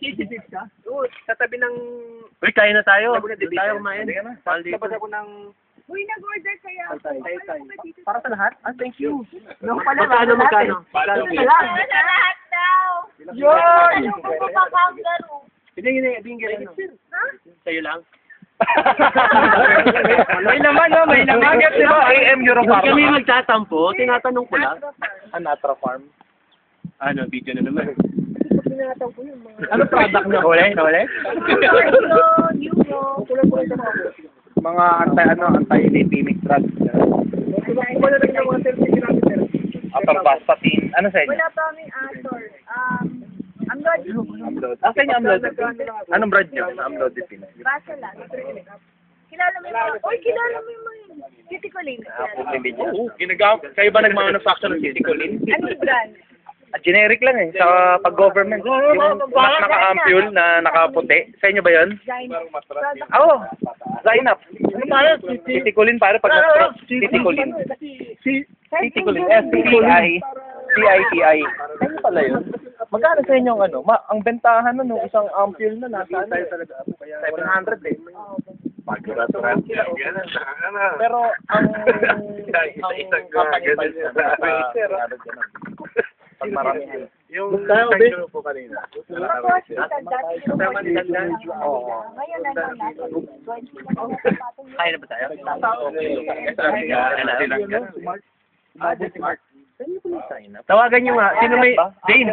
City ka? Oo, sa tabi ng... Uy, kain na tayo. Tabi ng division. Tayo kumain. Tapos ako ng... Uy, nag-order kaya ako. Tay-tay. Para sa lahat? Ah, thank you. No, magkano? Magkano? Sa lahat daw. Yoy! Ano kung papakangaro? Hindi. Ha? Sa'yo lang. May naman, no? May naman. Di ba? AM Eurofarm. Kami magtatampo, tinatanong ko lang. Anatra Farm. Ano, video na naman. Ano product na? Huli? Mga anti-lipemic drugs. Atorvastatin. Ano sa inyo? Wala pa kaming Ator. Amlodipine. Ah, sa inyo amlodipine. Anong brand nyo? Amlodipine. Vaselan. Kilala mo yung mga... Uy, kilala mo yung mga... Citicoline. Kayo ba nag-manufacture ng citicoline? Anong brand? Generic lang eh, sa pag-government. Yung naka-ampule na nakaputi. Sa inyo ba yun? Oo. Sign up. Ano ba yun? Citicoline para pag Citicoline. Citicoline. S-C-I-T-I. Ano pala yun? Magkano sa inyo ang ang bentahan nun, isang ampule na nasa 700 eh. Pero ang pag marami yung tayo po kanina. Pag-hospital, dati yung ngayon na lang natin. 20 na Kaya na ba tayo? Tawagan nyo nga. Sino may... Dane.